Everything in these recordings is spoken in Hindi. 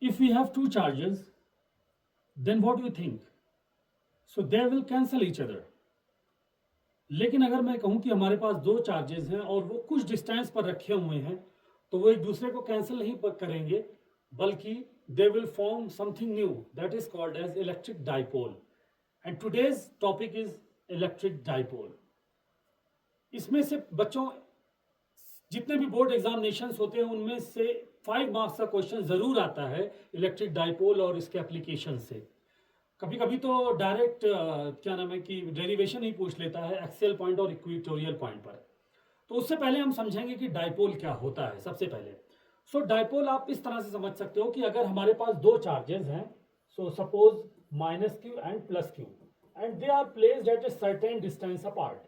if we have two charges, then what do you think? So they will cancel each other. लेकिन अगर मैं कहूं कि हमारे पास दो चार्जेस हैं और वो कुछ डिस्टेंस पर रखे हुए हैं, तो वो एक दूसरे को कैंसिल नहीं करेंगे, बल्कि they will form something new, that is called as electric dipole. And today's topic is electric dipole. इसमें से बच्चों जितने भी बोर्ड एग्जामिनेशंस होते हैं उनमें से 5 मार्क्स का क्वेश्चन जरूर आता है इलेक्ट्रिक डाइपोल और इसके एप्लीकेशन से. कभी कभी तो डायरेक्ट क्या नाम है कि डेरिवेशन ही पूछ लेता है एक्सियल पॉइंट और इक्वेटोरियल पॉइंट पर. तो उससे पहले हम समझेंगे कि डाइपोल क्या होता है. सबसे पहले सो डाइपोल आप इस तरह से समझ सकते हो कि अगर हमारे पास दो चार्जेस हैं, so suppose minus Q and plus Q, and they are placed at a certain distance apart.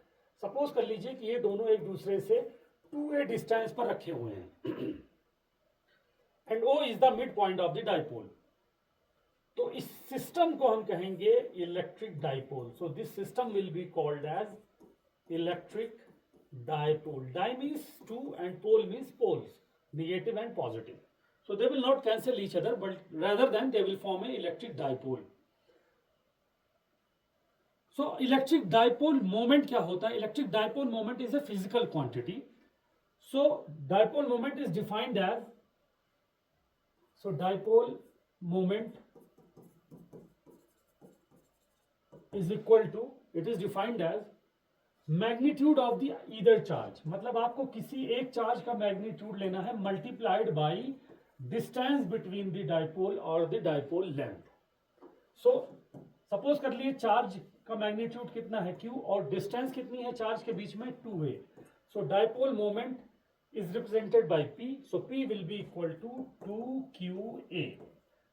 Suppose कर लीजिए कि ये दोनों एक दूसरे से 2a डिस्टेंस पर रखे हुए हैं and O is the mid point of the dipole. तो इस सिस्टम को हम कहेंगे electric dipole. So this system will be called as electric dipole. Di means two and pole means poles, negative and positive. So they will not cancel each other, but rather than they will form a electric dipole. So electric dipole moment क्या होता है? Electric dipole moment is a physical quantity. So dipole moment is defined as, so dipole moment is equal to, it is defined as magnitude of the either charge. मतलब आपको किसी एक चार्ज का मैग्नीट्यूड लेना है multiplied by distance between the dipole और the dipole length. So suppose कर लिए चार्ज का मैग्नीट्यूड कितना है q और डिस्टेंस कितनी है चार्ज के बीच में 2a. So dipole moment is represented by p. So p will be equal to 2qa.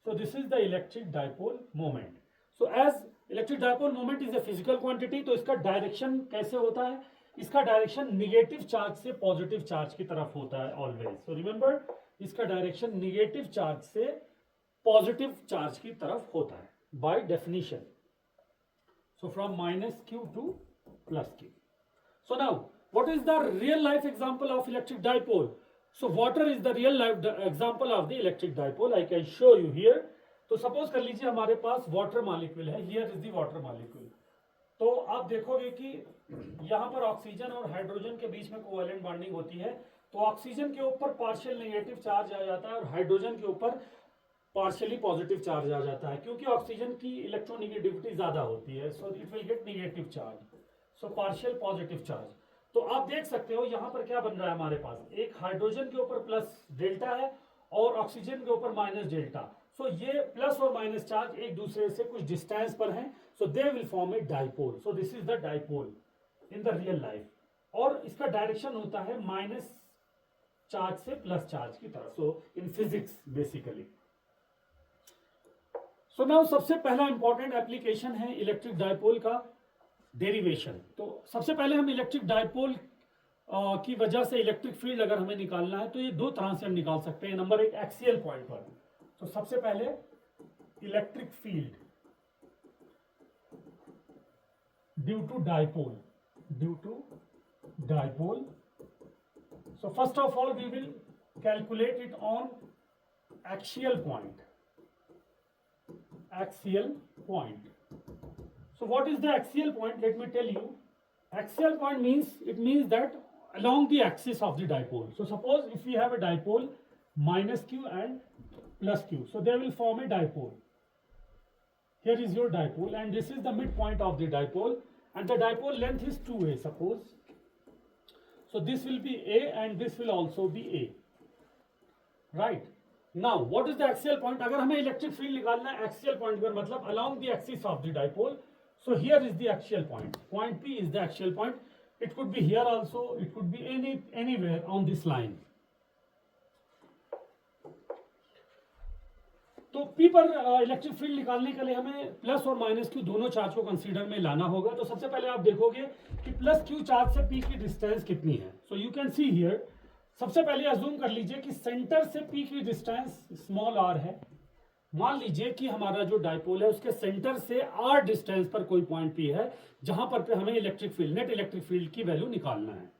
So this is the electric dipole moment. So as electric dipole moment is a physical quantity, तो इसका डायरेक्शन कैसे होता है? इसका डायरेक्शन निगेटिव चार्ज से पॉजिटिव चार्ज की तरफ होता है ऑलवेज. सो रिमेंबर, इसका डायरेक्शन निगेटिव चार्ज से पॉजिटिव चार्ज की तरफ होता है by definition. So from minus Q two plus Q. So now what is the real life example of electric dipole? So water is the real life example of the electric dipole. I can show you here. तो सपोज कर लीजिए हमारे पास वाटर मॉलिक्यूल है. Here is the water molecule. तो आप देखोगे कि यहां पर ऑक्सीजन और हाइड्रोजन के बीच में कोवैलेंट बॉन्डिंग होती है. तो ऑक्सीजन के ऊपर पार्शियल नेगेटिव चार्ज आ जाता है और हाइड्रोजन के ऊपर पार्शियली पॉजिटिव चार्ज आ जाता है, क्योंकि ऑक्सीजन की इलेक्ट्रोनेगेटिविटी ज्यादा होती है. So it will get negative charge, so partial positive charge. तो आप देख सकते हो यहां पर क्या बन रहा है हमारे पास, एक हाइड्रोजन के ऊपर प्लस डेल्टा है और ऑक्सीजन के ऊपर माइनस डेल्टा. सो ये प्लस और माइनस चार्ज एक दूसरे से कुछ डिस्टेंस पर हैं. So they will form a dipole. So this is the dipole in the real life. और इसका डायरेक्शन होता है माइनस चार्ज से प्लस चार्ज की तरफ. So in physics basically. So now सबसे पहला इंपॉर्टेंट एप्लीकेशन है इलेक्ट्रिक डाइपोल का डेरिवेशन. तो सबसे पहले हम इलेक्ट्रिक डाइपोल की वजह से इलेक्ट्रिक फील्ड अगर हमें निकालना है तो ये दो तरह से हम निकाल सकते हैं. नंबर एक, एक्सियल पॉइंट पर. तो सबसे पहले electric field due to dipole. So first of all we will calculate it on axial point. So what is the axial point? Let me tell you. Axial point means that along the axis of the dipole. So suppose if we have a dipole minus q and plus q, so they will form a dipole. Here is your dipole and this is the midpoint of the dipole and the dipole length is 2a suppose. So this will be a and this will also be a. Right. Now what is the axial point? अगर हमें इलेक्ट्रिक फील्ड निकालना है एक्सियल पॉइंट पर, मतलब along the axis of the dipole. So here is the axial point. Point P is the axial point. It could be here also. It could be anywhere on this line. तो P पर इलेक्ट्रिक फील्ड निकालने के लिए हमें प्लस और माइनस Q दोनों चार्ज को कंसीडर में लाना होगा. तो सबसे पहले आप देखोगे कि प्लस Q चार्ज से P की डिस्टेंस कितनी है. सो यू कैन सी हियर. सबसे पहले अज्यूम कर लीजिए कि सेंटर से P की डिस्टेंस स्मॉल r है. मान लीजिए कि हमारा जो डाइपोल है उसके सेंटर से r डिस्टेंस पर कोई पॉइंट P है जहां पर हमें electric field, net electric field की वैल्यू निकालना है.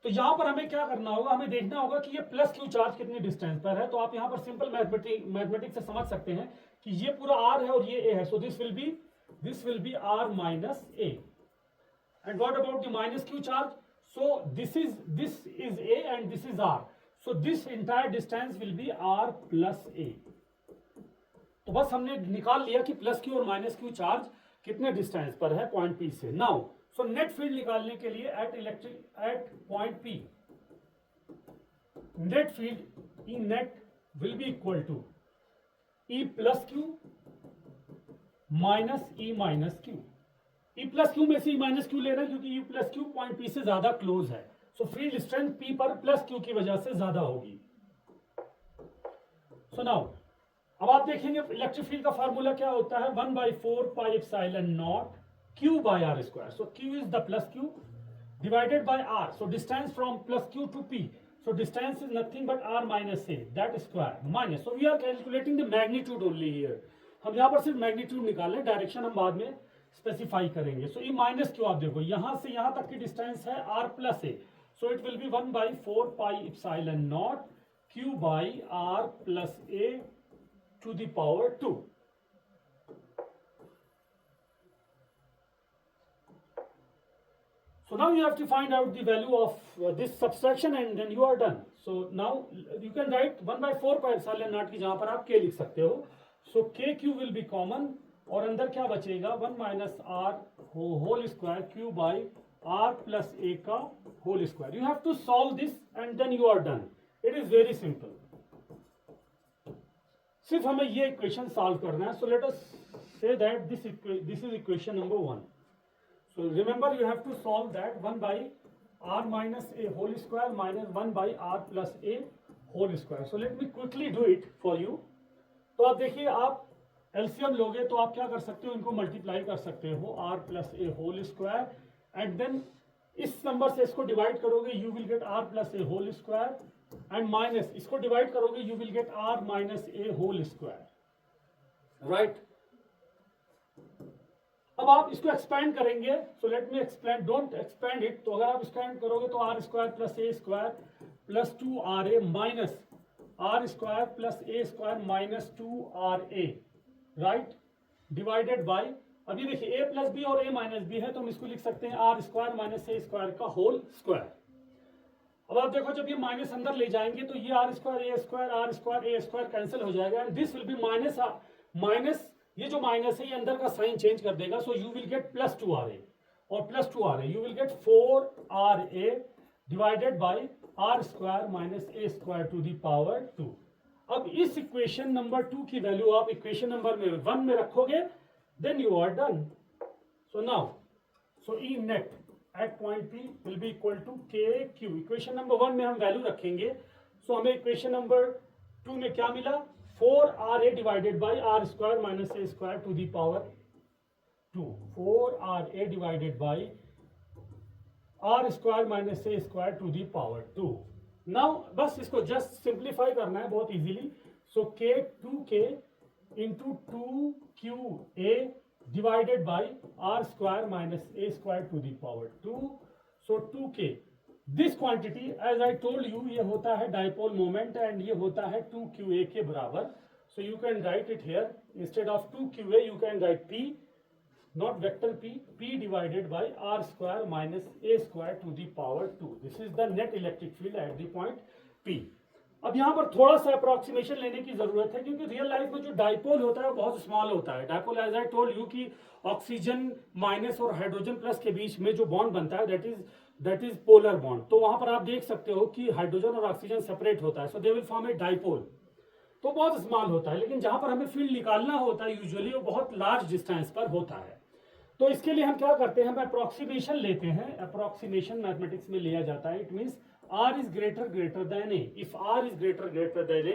तो यहाँ पर हमें क्या करना होगा, हमें देखना होगा कि ये प्लस क्यू चार्ज कितनी डिस्टेंस पर है। तो आप यहाँ पर सिंपल मैथमेटिक्स से समझ सकते हैं कि ये पूरा आर है और ये ए है, so this will be r minus a. And what about the minus q charge, so this is a and this is r, so this entire distance will be r plus a. तो बस हमने निकाल लिया कि प्लस क्यू और माइनस क्यू चार्ज कितने डिस्टेंस पर है पॉइंट पी से। नाउ सो नेट फील्ड निकालने के लिए at point p, net field e net will be equal to E plus Q minus E minus Q. E plus Q में से ई माइनस क्यू ले रहे हैं क्योंकि E plus Q point P से ज्यादा क्लोज है, सो फील्ड स्ट्रेंथ पी पर प्लस क्यू की वजह से ज्यादा होगी। सो नाउ अब आप देखेंगे इलेक्ट्रिक फील्ड का फार्मूला क्या होता है, 1/4 pi epsilon not q by r square. So q is the plus q divided by r. So distance from plus q to p. So distance is nothing but r minus a, that square minus. So we are calculating the magnitude only here. हम यहाँ पर सिर्फ मैग्नीट्यूड निकालें, डायरेक्शन हम बाद में स्पेसिफाई करेंगे। सो ये माइनस क्यू आप देखो यहाँ से यहाँ तक की डिस्टेंस है r plus A, so it will be 1/4 pi epsilon not q by r plus a to the power 2. So now you have to find out the value of this subtraction and then you are done. So now you can write 1/4 pi epsilon not की जहां पर आप k लिख सकते हो। So kq will be common और अंदर क्या बचेगा, 1 minus R whole square q by r plus a का whole square. You have to solve this and then you are done. It is very simple, सिर्फ हमें ये इक्वेशन सॉल्व करना है। So let us say that this is equation number 1। So remember you have to solve that 1 by r minus a whole square minus 1 by r plus a whole square. So let me quickly do it for you. तो आप देखिए, आप एलसीएम लोगे तो आप क्या कर सकते हो, इनको मल्टीप्लाई कर सकते हो r plus a whole square and then इस नंबर से इसको डिवाइड करोगे you will get r plus a whole square and minus इसको डिवाइड करोगे you will get r minus a whole square, right? अब आप इसको एक्सपैंड करेंगे, so let me explain, don't expand it. तो अगर आप एक्सपैंड करोगे तो R square plus A square plus 2 are A minus R square plus A square minus 2 are A, right, divided by, अभी देखिए ए प्लस बी और ए माइनस बी है तो हम इसको लिख सकते हैं आर स्क्वायर माइनस ए स्क्वायर का होल स्क्वायर। अब आप देखो जब ये माइनस अंदर ले जाएंगे तो ये r square a square cancel हो जाएगा and this will be minus ये जो माइनस है ये अंदर का साइन चेंज कर देगा, so you will get plus 2 are a और plus 2 are a you will get 4 r a divided by r square minus A square to the power 2। अब इस इक्वेशन नंबर 2 की वैल्यू आप इक्वेशन नंबर में 1 में रखोगे, then you are done. So now so E net at point P will be equal to k q. Equation number 1 में हम वैल्यू रखेंगे, सो हमें इक्वेशन नंबर 2 में क्या मिला, 4 RA divided by r square minus a square to the power 2. 4 RA divided by r square minus a square to the power 2. Now बस इसको just simplify करना है बहुत easily. So k 2k into 2qa divided by r square minus a square to the power 2. So 2k. This quantity as I told you ये होता है डाइपोल मोमेंट एंड ये होता है 2qa के बराबर। So you can write it here, instead of 2qa you can write p, not vector p divided by r square minus a square to the power 2। This is the net electric field at the point p। अब यहाँ पर थोड़ा सा अप्रोक्सीमेशन लेने की जरूरत है क्योंकि रियल लाइफ में जो डाइपोल होता है वो बहुत स्मॉल होता है। Dipole as I told you कि ऑक्सीजन माइनस और हाइड्रोजन प्लस के बीच में जो बॉन्ड बनता है दैट इज पोलर बॉन्ड। तो वहां पर आप देख सकते हो कि हाइड्रोजन और ऑक्सीजन सेपरेट होता है, so they will form a dipole. तो बहुत स्मॉल होता है, लेकिन जहां पर हमें फील्ड निकालना होता है यूजुअली वो बहुत लार्ज डिस्टेंस पर होता है। तो इसके लिए हम क्या करते हैं, हम अप्रोक्सीमेशन लेते हैं। अप्रोक्सीमेशन मैथमेटिक्स में लिया जाता है। It means r is greater than a. If r is greater than a,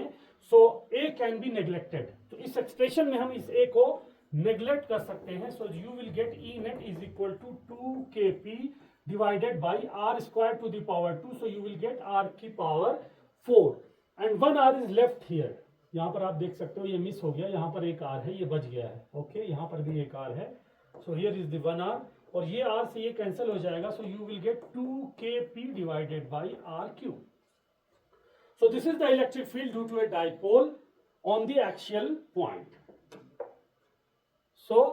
so a can be neglected. तो इस एक्सप्रेशन में हम इस a को नेग्लेक्ट कर सकते हैं। So you will get E net is equal to 2kp divided by r square to the power 2. So you will get r की power 4 and 1 r is left here. यहाँ पर आप देख सकते हो ये मिस हो गया, यहाँ पर एक r है, ये बच गया है। ओके, यहाँ पर भी एक r है। So here is the 1 r और ये r से ये कैंसिल हो जाएगा, सो you will gate 2kp divided by r cube. So this is the electric field due to a dipole on the axial point. So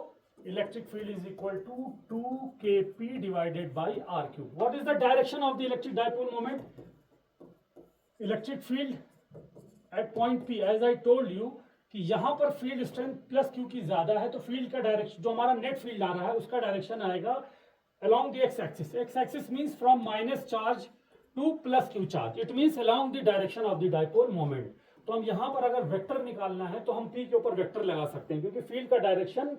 electric field is equal to 2kp divided by r cube. What is the direction of the electric dipole moment? Electric field at point P, as I told you कि यहाँ पर फील्ड स्ट्रेंथ प्लस क्यू की ज्यादा है, तो फील्ड का डायरेक्शन, जो हमारा नेट फील्ड आ रहा है उसका डायरेक्शन आएगा along the x axis. X axis means from minus charge to plus q charge. It means along the direction of the dipole moment. तो हम यहाँ पर अगर वेक्टर निकालना है तो हम P के ऊपर वेक्टर लगा सकते हैं, क्योंकि फील्ड का डायरेक्शन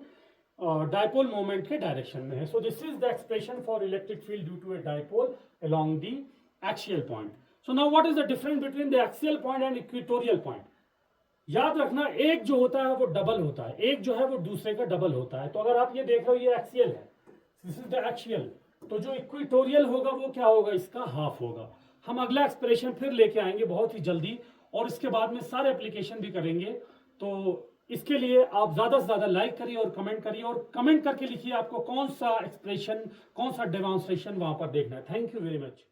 डायपोल मोमेंट के डायरेक्शन में है. So this is the expression for electric field due to a dipole along the axial point. So now what is the difference between the axial point and equatorial point? याद रखना, एक जो होता है वो डबल होता है, एक जो है वो दूसरे का डबल होता है. तो अगर आप ये देख रहे हो ये एक्सियल है, दिस इज द एक्सियल, तो जो इक्वेटोरियल होगा वो क्या होगा, इसका हाफ होगा. हम अगला एक्सप्रेशन फिर लेके आएंगे बहुत ही जल्दी, और इसके बाद में सारे एप्लीकेशन भी करेंगे. तो इसके लिए आप ज्यादा से ज्यादा लाइक करिए और कमेंट करिए, और कमेंट करके लिखिए आपको कौन सा एक्सप्रेशन, कौन सा डेमोन्स्ट्रेशन वहां पर देखना है. Thank you very much.